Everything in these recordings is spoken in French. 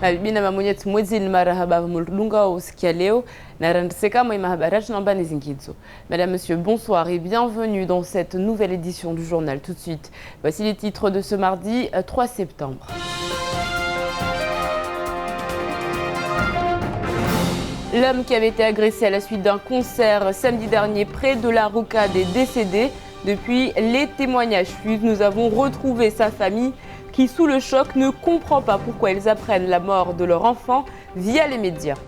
Mimi na mamonyet mwezi marahaba mulunga usikia leo na randiseka mwa mahabaraji namba nizingizo. Madame, Monsieur, bonsoir et bienvenue dans cette nouvelle édition du journal. Tout de suite, voici les titres de ce mardi 3 septembre. L'homme qui avait été agressé à la suite d'un concert samedi dernier près de la rocade est décédé. Depuis les témoignages suivent, nous avons retrouvé sa famille qui, sous le choc, ne comprend pas pourquoi ils apprennent la mort de leur enfant via les médias.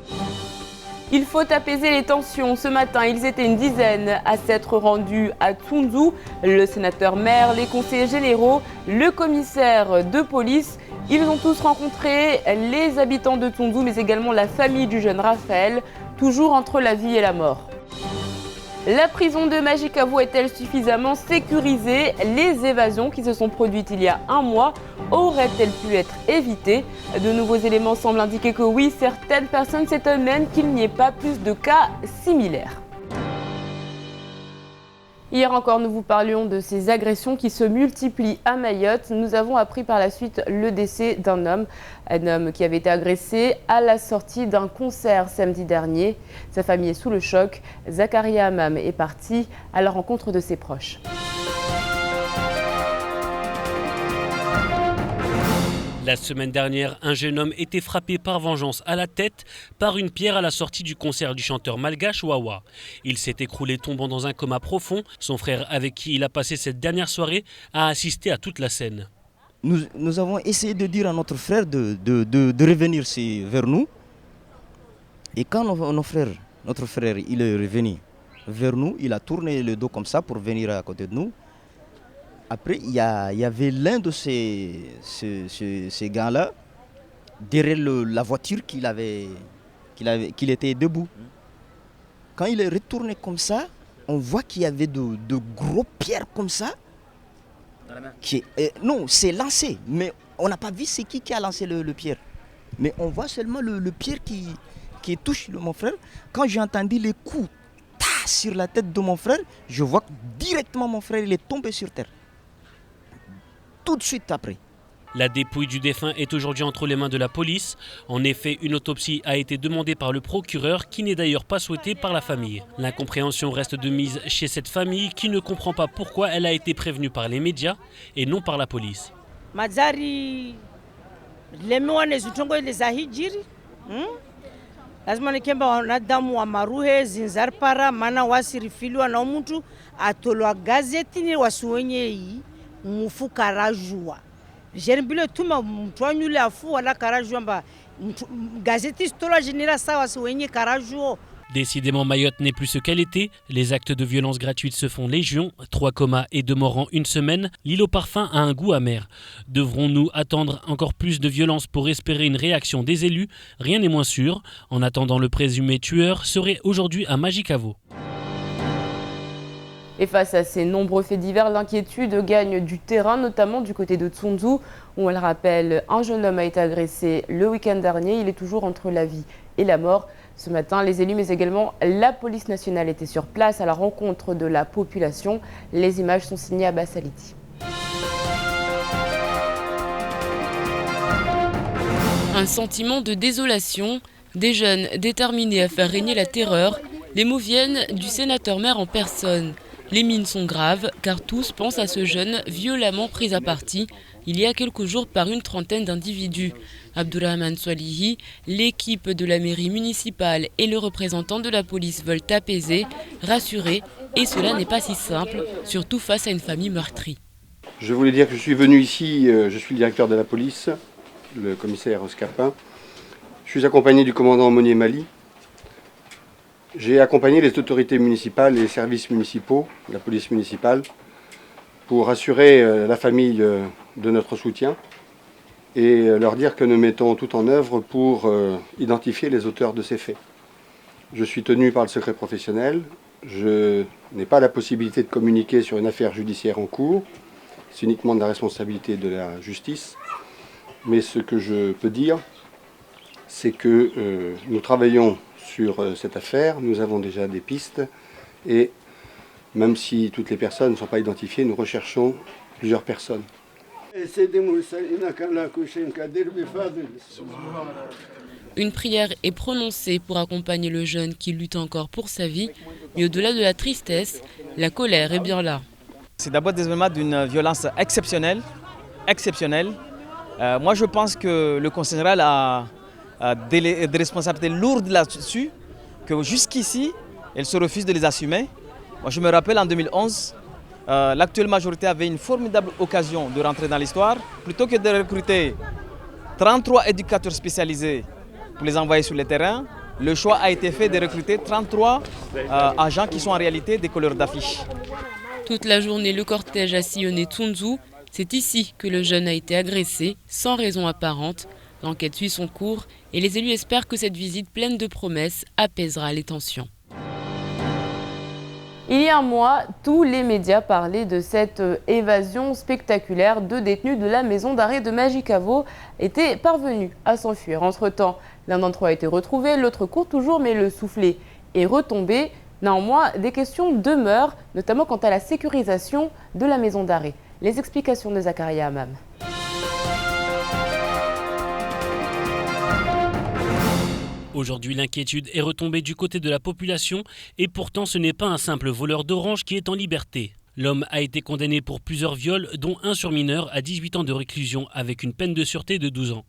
Il faut apaiser les tensions. Ce matin, ils étaient une dizaine à s'être rendus à Tsunzu. Le sénateur maire, les conseillers généraux, le commissaire de police. Ils ont tous rencontré les habitants de Tsunzu, mais également la famille du jeune Raphaël, toujours entre la vie et la mort. La prison de Majicavo est-elle suffisamment sécurisée? Les évasions qui se sont produites il y a un mois auraient-elles pu être évitées? De nouveaux éléments semblent indiquer que oui, certaines personnes s'étonnent même qu'il n'y ait pas plus de cas similaires. Hier encore, nous vous parlions de ces agressions qui se multiplient à Mayotte. Nous avons appris par la suite le décès d'un homme qui avait été agressé à la sortie d'un concert samedi dernier. Sa famille est sous le choc. Zakaria Amam est parti à la rencontre de ses proches. La semaine dernière, un jeune homme était frappé par vengeance à la tête par une pierre à la sortie du concert du chanteur malgache Wawa. Il s'est écroulé tombant dans un coma profond. Son frère, avec qui il a passé cette dernière soirée, a assisté à toute la scène. Nous avons essayé de dire à notre frère de revenir vers nous. Et quand notre frère il est revenu vers nous, il a tourné le dos comme ça pour venir à côté de nous. Après, il y avait l'un de ces gars-là, derrière la voiture qu'il était debout. Quand il est retourné comme ça, on voit qu'il y avait de gros pierres comme ça. Dans la main. Non, c'est lancé, mais on n'a pas vu c'est qui a lancé le pierre. Mais on voit seulement le pierre qui touche mon frère. Quand j'ai entendu les coups sur la tête de mon frère, je vois que directement mon frère il est tombé sur terre. Tout de suite après. La dépouille du défunt est aujourd'hui entre les mains de la police. En effet, une autopsie a été demandée par le procureur qui n'est d'ailleurs pas souhaitée par la famille. L'incompréhension reste de mise chez cette famille qui ne comprend pas pourquoi elle a été prévenue par les médias et non par la police. Mazari lemewane zutongo ile za hijiri lazima nikemba wanadamu wa maruhe zinzarpara maana wasirifiliwa na mtu atolwa gazeti ni wasuwenye hii mufuka rajua jerbile tuma mtu anyule afu wala karajua mba gazeti stola général ça wasuwenye karajuo. Décidément, Mayotte n'est plus ce qu'elle était. Les actes de violence gratuite se font légion. 3 comas et 2 morts en une semaine. L'île au parfum a un goût amer. Devrons-nous attendre encore plus de violence pour espérer une réaction des élus? Rien n'est moins sûr. En attendant, le présumé tueur serait aujourd'hui à Majicavo. Et face à ces nombreux faits divers, l'inquiétude gagne du terrain, notamment du côté de Tsunzu, où on le rappelle, un jeune homme a été agressé le week-end dernier. Il est toujours entre la vie et la mort. Ce matin, les élus, mais également la police nationale étaient sur place à la rencontre de la population. Les images sont signées à Bassaliti. Un sentiment de désolation, des jeunes déterminés à faire régner la terreur. Les mots viennent du sénateur-maire en personne. Les mines sont graves car tous pensent à ce jeune violemment pris à partie il y a quelques jours par une trentaine d'individus. Abdourahmane Swalihi, l'équipe de la mairie municipale et le représentant de la police veulent apaiser, rassurer, et cela n'est pas si simple, surtout face à une famille meurtrie. Je voulais dire que je suis venu ici, je suis le directeur de la police, le commissaire Oscarpin. Je suis accompagné du commandant Monier Mali. J'ai accompagné les autorités municipales et les services municipaux, la police municipale, pour assurer la famille de notre soutien et leur dire que nous mettons tout en œuvre pour identifier les auteurs de ces faits. Je suis tenu par le secret professionnel, je n'ai pas la possibilité de communiquer sur une affaire judiciaire en cours, c'est uniquement de la responsabilité de la justice, mais ce que je peux dire, c'est que nous travaillons sur cette affaire, nous avons déjà des pistes et même si toutes les personnes ne sont pas identifiées, nous recherchons plusieurs personnes. Une prière est prononcée pour accompagner le jeune qui lutte encore pour sa vie, mais au-delà de la tristesse, la colère est bien là. C'est d'abord des événements d'une violence exceptionnelle. Moi je pense que le conseil général a des responsabilités lourdes là-dessus, que jusqu'ici, elle se refuse de les assumer. Moi, je me rappelle en 2011, l'actuelle majorité avait une formidable occasion de rentrer dans l'histoire. Plutôt que de recruter 33 éducateurs spécialisés pour les envoyer sur le terrain, le choix a été fait de recruter 33 agents qui sont en réalité des colleurs d'affiches. Toute la journée, le cortège a sillonné Tsunzu. C'est ici que le jeune a été agressé, sans raison apparente. L'enquête suit son cours et les élus espèrent que cette visite pleine de promesses apaisera les tensions. Il y a un mois, tous les médias parlaient de cette évasion spectaculaire. 2 détenus de la maison d'arrêt de Majicavo étaient parvenus à s'enfuir. Entre-temps, l'un d'entre eux a été retrouvé, l'autre court toujours, mais le soufflet est retombé. Néanmoins, des questions demeurent, notamment quant à la sécurisation de la maison d'arrêt. Les explications de Zakaria Hamam. Aujourd'hui, l'inquiétude est retombée du côté de la population et pourtant ce n'est pas un simple voleur d'orange qui est en liberté. L'homme a été condamné pour plusieurs viols, dont un sur mineur à 18 ans de réclusion avec une peine de sûreté de 12 ans.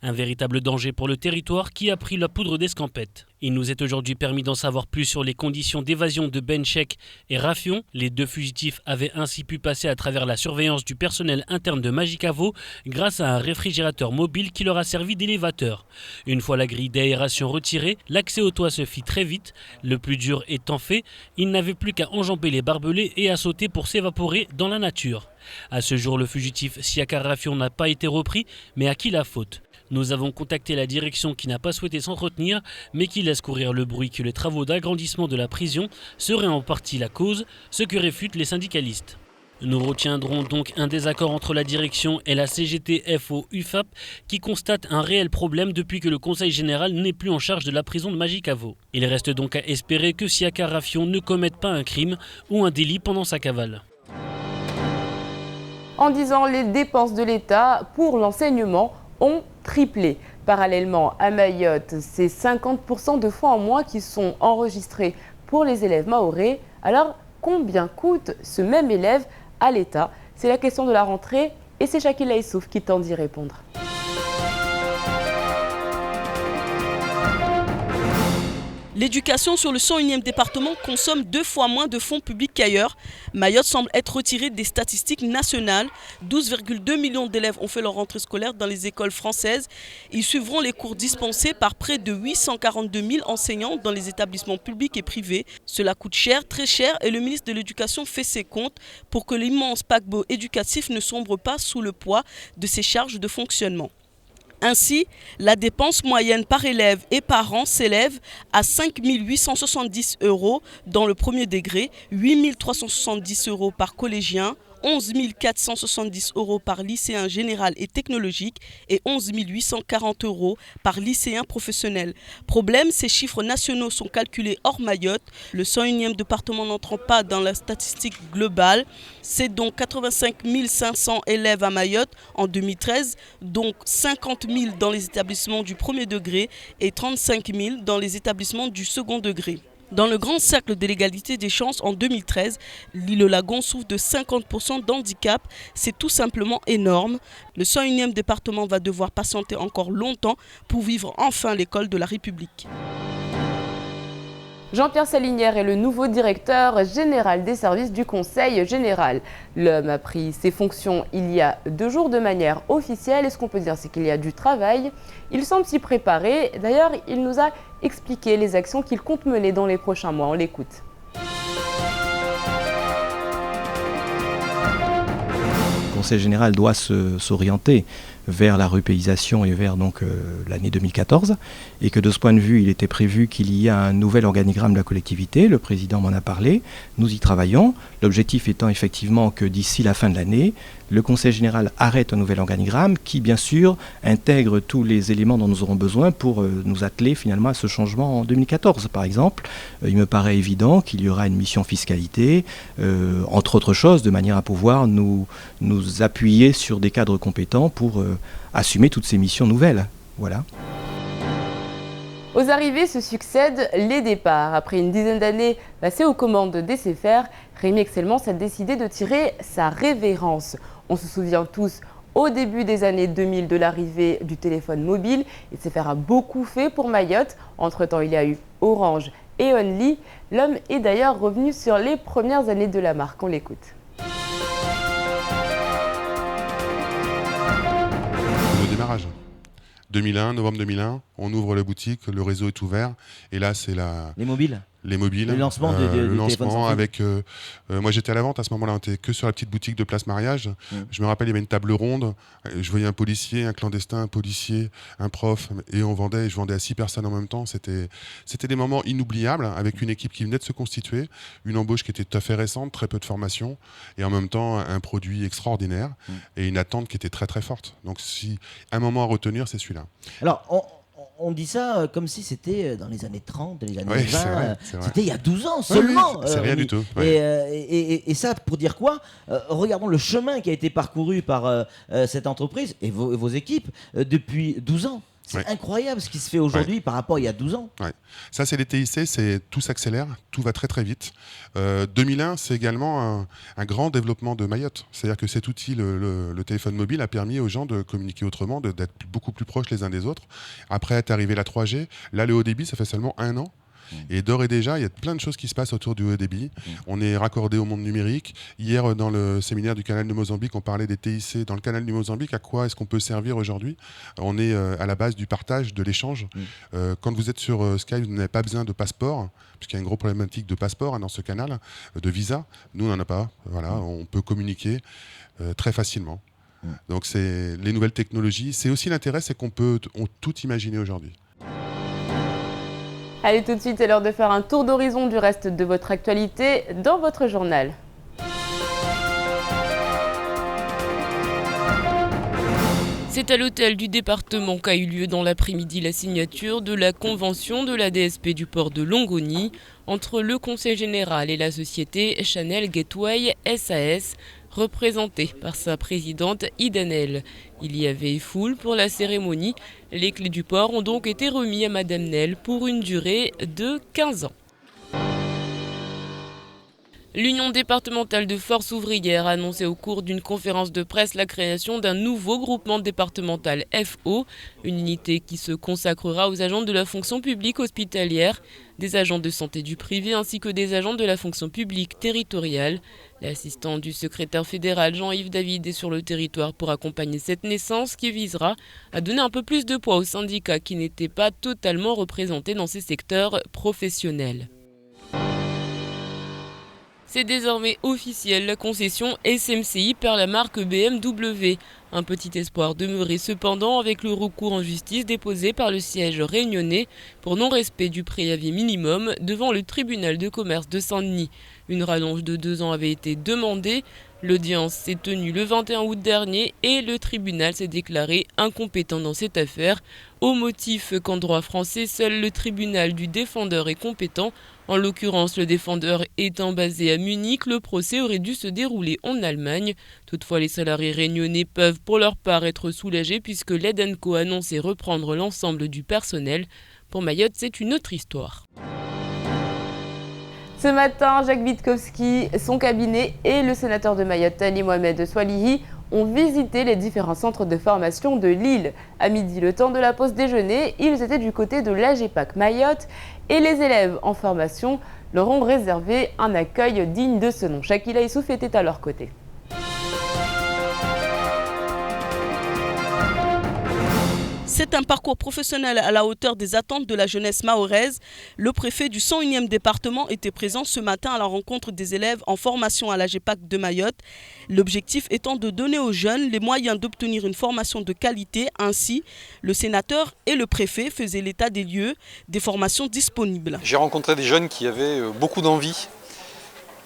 Un véritable danger pour le territoire qui a pris la poudre d'escampette. Il nous est aujourd'hui permis d'en savoir plus sur les conditions d'évasion de Benchek et Rafion. Les 2 fugitifs avaient ainsi pu passer à travers la surveillance du personnel interne de Majicavo grâce à un réfrigérateur mobile qui leur a servi d'élévateur. Une fois la grille d'aération retirée, l'accès au toit se fit très vite. Le plus dur étant fait, ils n'avaient plus qu'à enjamber les barbelés et à sauter pour s'évaporer dans la nature. À ce jour, le fugitif Siaka Rafion n'a pas été repris, mais à qui la faute ? Nous avons contacté la direction qui n'a pas souhaité s'entretenir, mais qui laisse courir le bruit que les travaux d'agrandissement de la prison seraient en partie la cause, ce que réfutent les syndicalistes. Nous retiendrons donc un désaccord entre la direction et la CGT-FO-UFAP qui constate un réel problème depuis que le Conseil général n'est plus en charge de la prison de Majicavo. Il reste donc à espérer que Siaka Rafion ne commette pas un crime ou un délit pendant sa cavale. En 10 ans, les dépenses de l'État pour l'enseignement ont triplé. Parallèlement, à Mayotte, c'est 50% de fois en moins qui sont enregistrés pour les élèves mahorais. Alors, combien coûte ce même élève à l'État? C'est la question de la rentrée et c'est Shakila Issouf qui tente d'y répondre. L'éducation sur le 101e département consomme 2 fois moins de fonds publics qu'ailleurs. Mayotte semble être retirée des statistiques nationales. 12,2 millions d'élèves ont fait leur rentrée scolaire dans les écoles françaises. Ils suivront les cours dispensés par près de 842 000 enseignants dans les établissements publics et privés. Cela coûte cher, très cher, et le ministre de l'Éducation fait ses comptes pour que l'immense paquebot éducatif ne sombre pas sous le poids de ses charges de fonctionnement. Ainsi, la dépense moyenne par élève et par an s'élève à 5 870 € dans le premier degré, 8 370 € par collégien, 11 470 € par lycéen général et technologique et 11 840 € par lycéen professionnel. Problème, ces chiffres nationaux sont calculés hors Mayotte. Le 101e département n'entrant pas dans la statistique globale. C'est donc 85 500 élèves à Mayotte en 2013, donc 50 000 dans les établissements du premier degré et 35 000 dans les établissements du second degré. Dans le grand cercle de l'égalité des chances en 2013, l'île-Lagon souffre de 50% d'handicap. C'est tout simplement énorme. Le 101e département va devoir patienter encore longtemps pour vivre enfin l'école de la République. Jean-Pierre Salinière est le nouveau directeur général des services du Conseil général. L'homme a pris ses fonctions il y a 2 jours de manière officielle. Et ce qu'on peut dire, c'est qu'il y a du travail. Il semble s'y préparer. D'ailleurs, il nous a expliqué les actions qu'il compte mener dans les prochains mois. On l'écoute. Le Conseil général doit s'orienter vers la rupéisation et vers l'année 2014, et que de ce point de vue, il était prévu qu'il y ait un nouvel organigramme de la collectivité. Le président m'en a parlé, nous y travaillons. L'objectif étant effectivement que d'ici la fin de l'année, le Conseil général arrête un nouvel organigramme qui, bien sûr, intègre tous les éléments dont nous aurons besoin pour nous atteler finalement à ce changement en 2014. Par exemple, il me paraît évident qu'il y aura une mission fiscalité, entre autres choses, de manière à pouvoir nous appuyer sur des cadres compétents pour assumer toutes ces missions nouvelles. Voilà. Aux arrivées se succèdent les départs. Après une dizaine d'années passées aux commandes de DCFR, Rémi Excellence a décidé de tirer sa révérence. On se souvient tous au début des années 2000 de l'arrivée du téléphone mobile. DCFR a beaucoup fait pour Mayotte. Entre-temps, il y a eu Orange et Only. L'homme est d'ailleurs revenu sur les premières années de la marque. On l'écoute. Le démarrage. 2001, novembre 2001, on ouvre la boutique, le réseau est ouvert et là c'est les mobiles. Les mobiles, le lancement, le lancement avec. Moi j'étais à la vente à ce moment-là, on était que sur la petite boutique de Place Mariage. Je me rappelle, il y avait une table ronde. Je voyais un policier, un clandestin, un policier, un prof, et je vendais à 6 personnes en même temps. C'était des moments inoubliables avec une équipe qui venait de se constituer, une embauche qui était tout à fait récente, très peu de formation, et en même temps un produit extraordinaire et une attente qui était très très forte. Donc si un moment à retenir, c'est celui-là. Alors on dit ça comme si c'était dans les années 30, les années 20. C'est vrai. C'était il y a 12 ans seulement. Oui, c'est rien du tout. Et ça, pour dire quoi, regardons le chemin qui a été parcouru par cette entreprise et vos équipes depuis 12 ans. C'est incroyable ce qui se fait aujourd'hui par rapport à il y a 12 ans. Ouais. Ça, c'est les TIC, tout s'accélère, tout va très très vite. 2001, c'est également un grand développement de Mayotte. C'est-à-dire que cet outil, le téléphone mobile, a permis aux gens de communiquer autrement, d'être beaucoup plus proches les uns des autres. Après est arrivé la 3G. Là, le haut débit, ça fait seulement 1 an. Et d'ores et déjà, il y a plein de choses qui se passent autour du haut débit. On est raccordé au monde numérique. Hier, dans le séminaire du canal de Mozambique, on parlait des TIC dans le canal du Mozambique. À quoi est-ce qu'on peut servir aujourd'hui ? On est à la base du partage, de l'échange. Quand vous êtes sur Skype, vous n'avez pas besoin de passeport, puisqu'il y a une grosse problématique de passeport dans ce canal, de visa. Nous, on n'en a pas. Voilà, on peut communiquer très facilement. Donc, c'est les nouvelles technologies. C'est aussi l'intérêt, c'est qu'on peut tout imaginer aujourd'hui. Allez, tout de suite, c'est l'heure de faire un tour d'horizon du reste de votre actualité dans votre journal. C'est à l'hôtel du département qu'a eu lieu dans l'après-midi la signature de la convention de la DSP du port de Longoni entre le Conseil général et la société Chanel Gateway SAS, représentée par sa présidente Idanel. Il y avait foule pour la cérémonie. Les clés du port ont donc été remises à Madame Nel pour une durée de 15 ans. L'Union départementale de force ouvrière a annoncé au cours d'une conférence de presse la création d'un nouveau groupement départemental FO, une unité qui se consacrera aux agents de la fonction publique hospitalière, des agents de santé du privé ainsi que des agents de la fonction publique territoriale. L'assistant du secrétaire fédéral Jean-Yves David est sur le territoire pour accompagner cette naissance qui visera à donner un peu plus de poids aux syndicats qui n'étaient pas totalement représentés dans ces secteurs professionnels. C'est désormais officiel, la concession SMCI perd la marque BMW. Un petit espoir demeurait cependant avec le recours en justice déposé par le siège réunionnais pour non-respect du préavis minimum devant le tribunal de commerce de Saint-Denis. Une rallonge de 2 ans avait été demandée. L'audience s'est tenue le 21 août dernier et le tribunal s'est déclaré incompétent dans cette affaire, au motif qu'en droit français, seul le tribunal du défendeur est compétent. En l'occurrence, le défendeur étant basé à Munich, le procès aurait dû se dérouler en Allemagne. Toutefois, les salariés réunionnais peuvent pour leur part être soulagés puisque l'Edenco a annoncé reprendre l'ensemble du personnel. Pour Mayotte, c'est une autre histoire. Ce matin, Jacques Witkowski, son cabinet et le sénateur de Mayotte, Ali Mohamed Swalihi, ont visité les différents centres de formation de l'île. À midi, le temps de la pause déjeuner, ils étaient du côté de l'AGEPAC Mayotte et les élèves en formation leur ont réservé un accueil digne de ce nom. Shakila Issouf était à leur côté. C'est un parcours professionnel à la hauteur des attentes de la jeunesse mahoraise. Le préfet du 101e département était présent ce matin à la rencontre des élèves en formation à l'AGEPAC de Mayotte. L'objectif étant de donner aux jeunes les moyens d'obtenir une formation de qualité. Ainsi, le sénateur et le préfet faisaient l'état des lieux des formations disponibles. J'ai rencontré des jeunes qui avaient beaucoup d'envie,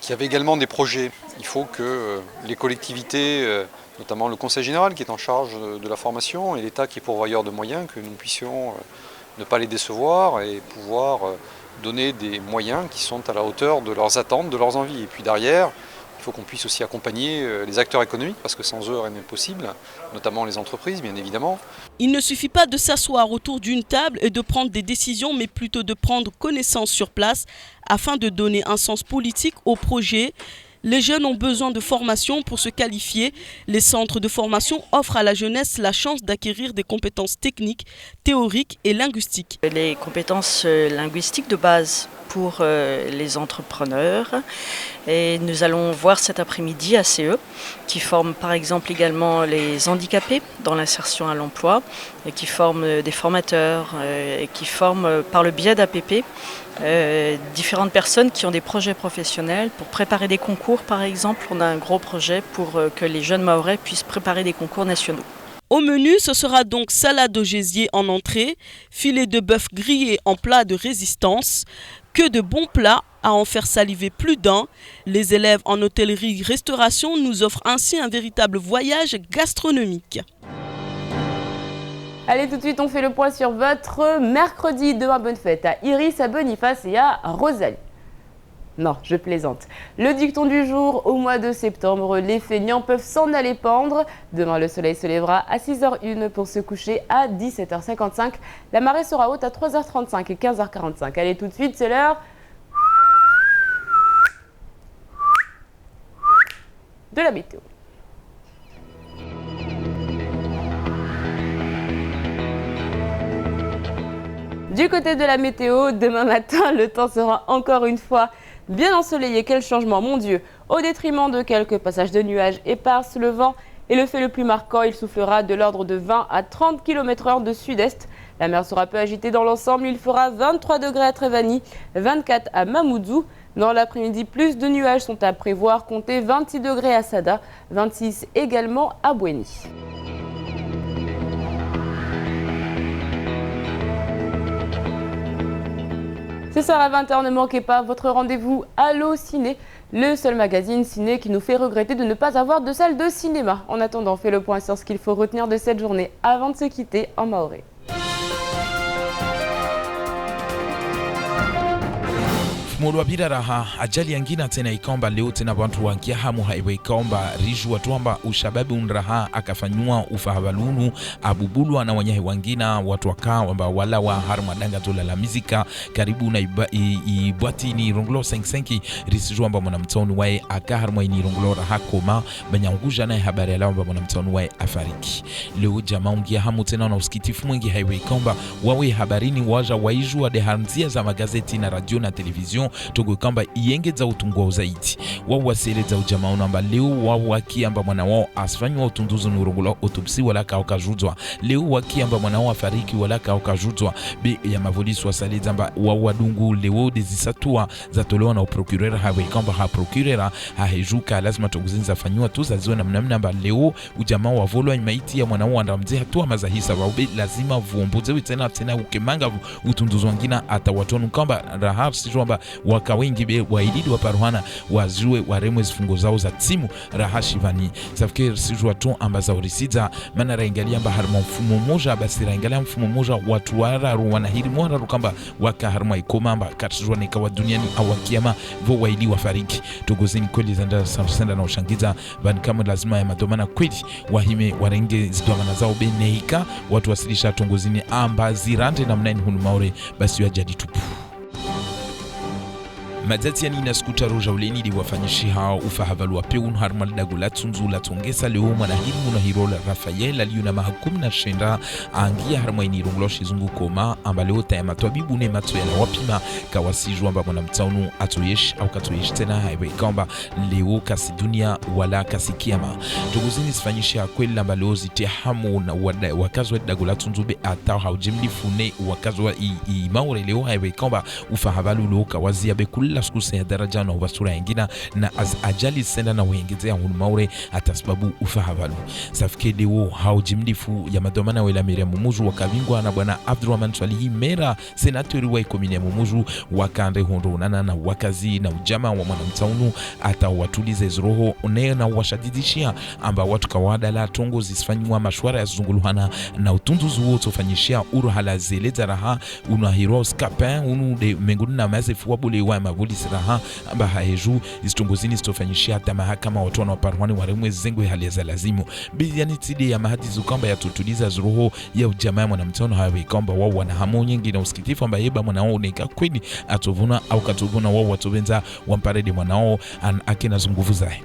qui avaient également des projets. Il faut que les collectivités notamment le Conseil général qui est en charge de la formation et l'État qui est pourvoyeur de moyens, que nous puissions ne pas les décevoir et pouvoir donner des moyens qui sont à la hauteur de leurs attentes, de leurs envies. Et puis derrière, il faut qu'on puisse aussi accompagner les acteurs économiques parce que sans eux, rien n'est possible, notamment les entreprises, bien évidemment. Il ne suffit pas de s'asseoir autour d'une table et de prendre des décisions, mais plutôt de prendre connaissance sur place afin de donner un sens politique au projet. Les jeunes ont besoin de formation pour se qualifier. Les centres de formation offrent à la jeunesse la chance d'acquérir des compétences techniques, théoriques et linguistiques. Les compétences linguistiques de base pour les entrepreneurs. Et nous allons voir cet après-midi ACE qui forme par exemple également les handicapés dans l'insertion à l'emploi et qui forme des formateurs et qui forment par le biais d'APP différentes personnes qui ont des projets professionnels pour préparer des concours par exemple. On a un gros projet pour que les jeunes Mahorais puissent préparer des concours nationaux. Au menu, ce sera donc salade au gésier en entrée, filet de bœuf grillé en plat de résistance, que de bons plats à en faire saliver plus d'un. Les élèves en hôtellerie-restauration nous offrent ainsi un véritable voyage gastronomique. Allez, tout de suite, on fait le point sur votre mercredi. Demain, bonne fête à Iris, à Boniface et à Rosalie. Non, je plaisante. Le dicton du jour, au mois de septembre, les feignants peuvent s'en aller pendre. Demain, le soleil se lèvera à 6h01 pour se coucher à 17h55. La marée sera haute à 3h35 et 15h45. Allez, tout de suite, c'est l'heure de la météo. Du côté de la météo, demain matin, le temps sera encore une fois bien ensoleillé. Quel changement, mon Dieu! Au détriment de quelques passages de nuages éparses, le vent est le fait le plus marquant. Il soufflera de l'ordre de 20 à 30 km/h de sud-est. La mer sera peu agitée dans l'ensemble. Il fera 23 degrés à Trévani, 24 à Mamoudzou. Dans l'après-midi, plus de nuages sont à prévoir. Comptez 26 degrés à Sada, 26 également à Bouéni. Ce soir à 20h, ne manquez pas votre rendez-vous Allo Ciné, le seul magazine ciné qui nous fait regretter de ne pas avoir de salle de cinéma. En attendant, on fait le point sur ce qu'il faut retenir de cette journée avant de se quitter en maoré. Mulwabira raha ajali yangina tena ikomba leo tena watu wangia hamu haiwe ikomba riju watu wamba ushababu unraha akafanyua ufahabalunu abubulwa na wanyahe wangina watu waka wamba wala wa harmadanga tola la mizika karibu na ibwati ni ronglo 5-5 risiju wamba mwanamtonu wae akaharmwa ni ronglo raha koma banyanguja na habari ya wamba mwanamtonu wae afariki. Leo jamaa ungia hamu tena na usikitifu mwingi haiwe ikomba wawe habarini waja waiju wa dehanzia za magazeti na radio na televizion togo kamba iengeza utungwa zaidi wao waseleza ujamaa unamba leo wao wakiamba mwana wao asfanywa utunduzo nurugula autopsi wala kaokajuzwa leo wakiamba mwana wao afariki wala kaokajuzwa be ya mavolisi wasaleza mba wao wadungu leo dezisatua zatolewa na procureur hawe kamba ha procureur hahejuka lazima toguzinza fanywa tu zaziwe na mnamna mba leo ujamaa wavolwa maiti ya mwana wao andamze hatua mazahisa wabe lazima vuomboze tena ukemanga utunduzo wangina atawatonu kamba rahab sijomba waka wengi be waididi wa paruhana wazue waremwe zifungo zao za timu rahashivani safikiri sijua tu ambaza urisiza mana raingalia mba harma mfumo moja basi raingalia mfumo moja watu wararu wanahiri mwararu kamba waka harma ikoma mba katijua nikawa duniani awakiama vo waidi wafariki tugozini kweli zanda senda na ushangiza bani kama lazima ya madomana kweli wahime warenge zidomana zao beneika watu wasilisha tungozini amba zirande na mnaini hunu maure basi wajadi tupu. Mazati yanina skuta roja uleni di wafanyishi hao ufahavalua peun harmal dagula tunzula tongesa leo manahiri munahirola Rafael aliyuna mahakum na shenda angia harma inirungloshi zungu koma amba leo tayama tuabibu ne matu ya wapima kawasiju amba mwana mtaunu atoyesh au katoyesh tena haiwe kamba leo kasi dunia wala kasi kiama tuguzini sifanyishi kweli amba leo zitia hamu na wakazi wa dagula tunzube atao haujimli fune wakazi wa maure leo haiwe kamba ufahavalu leo kawazia bekula kila siku ya daraja na wasura yengina na ajali senda na wengezea hunu maure hata sababu ufahavalu safike wo haujimdifu ya madomana wela Miriam Mumuju wakavingwa na bwana Abdurrahman Swalihi Mera senatori wa ikomini ya Mumuju wakande hondo nana na wakazi na ujama wa mwanamtaunu hata watulize zroho ne na washadidishia amba watu kawada la tongo zisifanywa mashwara ya zunguluhana na utunduzi huo tofanyishia uru hala zeleza raha unu heroes kapin unu de menguni na mazefu wabule wa mavuli siraha amba haeju istunguzini stofanyishia hata mahakama watu wanaoparwani waremwe zengwe hali za lazimu biliani tidi ya mahadi zukamba ya tutuliza zroho ya ujamaa mwanamtaunu hawe kamba wao wana hamu nyingi na usikitifu amba yeba mwanao neka kweli atovuna au katuvuna wao watovenza wamparede mwanao akina zunguvu zae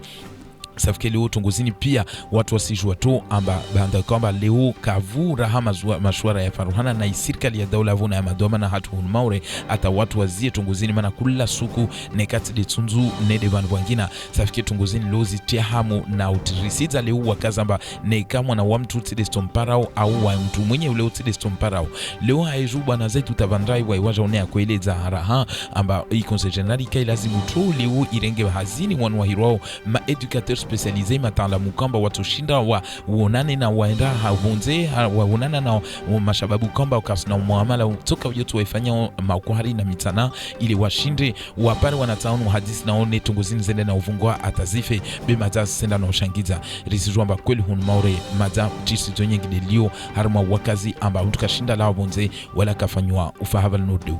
safike leo tongozini pia watu wasijua tu amba banda kwamba leo kavu rahama mashwara ya faruhana na serikali ya daula vuna ya madoma na hatu maure hata watu wazie tongozini mana kula suku nekati de tunzu nede bandu wangina safike tongozini lozi tia hamu na utirisiza leo wakazamba nekamwa na wamtu tide stomparao au wa mtu mwenye ule tide stomparao leo haiju bwana zetu tabandai wa iwaja onea kueleza haraha amba i conseil kai lazimu tu leo irenge hazini wanu wa hirao ma educateur spécialisé matala mukamba watu shinda wa uonane na waenda havunze waonana na mashababu kamba ukasina muamala kutoka yote waifanya makuhari na mitana ili washinde wapare wanataunu hadisi naone tunguzini zende na uvungwa atazife bimata senda na ushangiza risijwa amba kweli hunu maure mada jisi zonye gidelio harma wakazi amba utukashinda la wabunze wala kafanywa ufahaval nodu.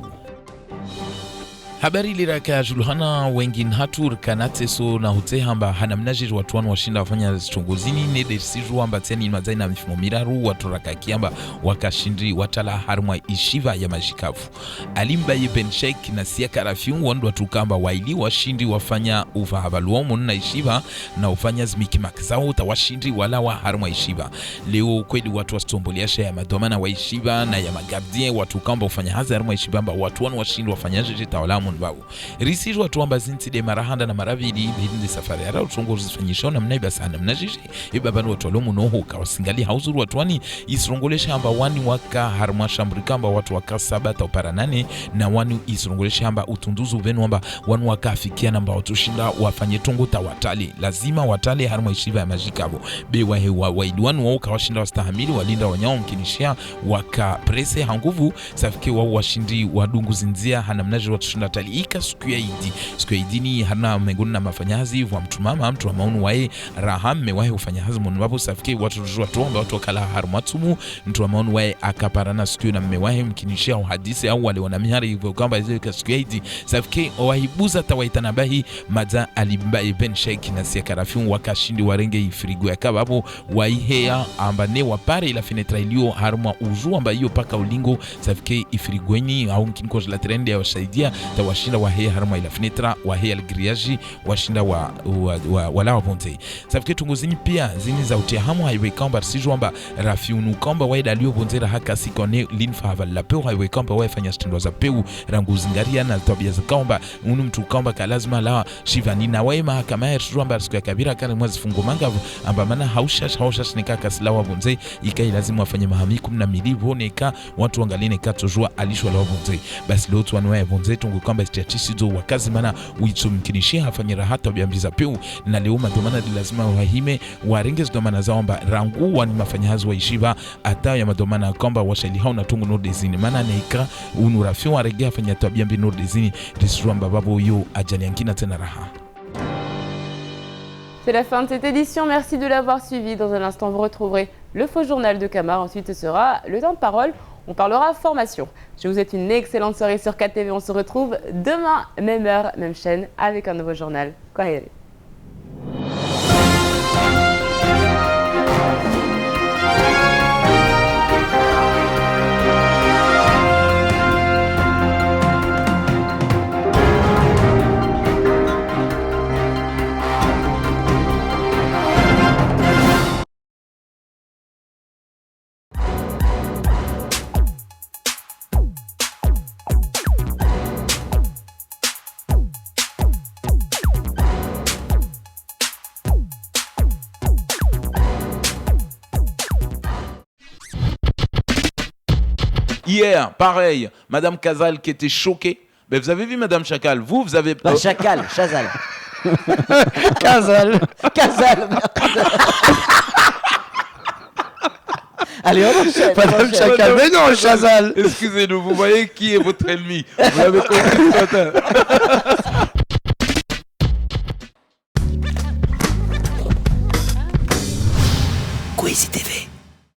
Habari liraka julhana wengin hatur kanateso na hutehamba hanamnajiri watu wanu washinda wafanya chunguzini nede siju amba teni mazai na mifimo miraru waturaka kiamba wakashindri watala harmwa ishiva ya majikavu alimba yeben sheik na siaka rafiu wandu watukamba waili washindri wafanya ufahabaluomu na ishiva na ufanya zmikimakizao utawashindri wala wa harmwa ishiva leo kweli watu wastomboleasha ya madomana wa ishiva na ya magardien watukamba ufanya haza harmwa ishiva amba watu wanu washindri wafanya jeta walamu mbao risijwa tuamba zinti de marahanda na maravidi hindi safari ara utongozi zifanyisha na mnaiba sana mnajiji ibabanu watu walomu noho kawasingali hauzuru watu wani isrongolesha amba wani waka harma shambrika amba watu waka 7 ta upara 8 na wani isrongolesha amba utunduzu venu amba wanu waka afikia namba watushinda wafanye tongo tawatali lazima watali harma ishiva ya majikabo bewa hewa waiduanu wao kawashinda wastahamili walinda wanyao mkinishia waka prese hanguvu safike wao washindi wadungu zinzia hanamnaji watushinda tali ika siku ya idi ni hana mengoni na mafanyazi wa mtumama mtu wa maunu wae rahame wae ufanyahazi mwabu safike watu rujua tuomba watu wakala harumatumu mtu wa maunu wae akaparana siku na mmewae mkinishia uhadisi au wale wanamihari hivyo kamba ika siku ya idi safike wahibuza tawaitanabahi maza alimbae ben sheik na siya karafiun wakashindi warenge ifirigu ya kaba hapo waihea ambane wapare ila fenetra ilio haruma uzu amba iyo paka ulingo safike ifirigueni au mkiniko la trende ya wasaidia washinda wa hea harma ila fenetra wa hea algriaji washinda wala waponte safike tunguzini pia zini za utiahamu haiwe kamba siju amba rafiunu kamba waida alio ponzera haka sikone linfa haval la peu haiwe kamba waifanya stendo za peu rangu zingaria na tabia za kamba unu mtu kamba kalazima la shivani na waima haka maher siju amba siku ya kabira kane mwazi fungo mangavu amba mana haushash nika kasila wabonze ikai lazima wafanye mahami 12 voneka watu wangaline katojua alishwa la wabonze basi lotu wanuwa ya bonze tungu kamba istiachisizo wakazi mana uitumkinishia hafanyira hata biambiza peu na leo madomana di lazima wahime warengezi domana zao amba rangu wani mafanyahazi wa ishiva ata ya madomana kamba washaili hao na tungu nordezini mana neika unurafio warege hafanya tabiambi nordezini risuru amba babo yo ajali yankina tena raha. C'est la fin de cette édition, merci de l'avoir suivi. Dans un instant, vous retrouverez le faux journal de Camar. Ensuite, ce sera le temps de parole. On parlera formation. Je vous souhaite une excellente soirée sur KTV. On se retrouve demain, même heure, même chaîne, avec un nouveau journal. Kwaheri. Hier, pareil, Madame Casal qui était choquée Mais vous avez vu Madame Chacal, vous avez... Pas Chacal, Chazal. Casal. Casal. Allez, on enchaîne. Madame Chacal, mais non, Chazal. Excusez-nous, vous voyez qui est votre ennemi. Vous l'avez compris ce matin.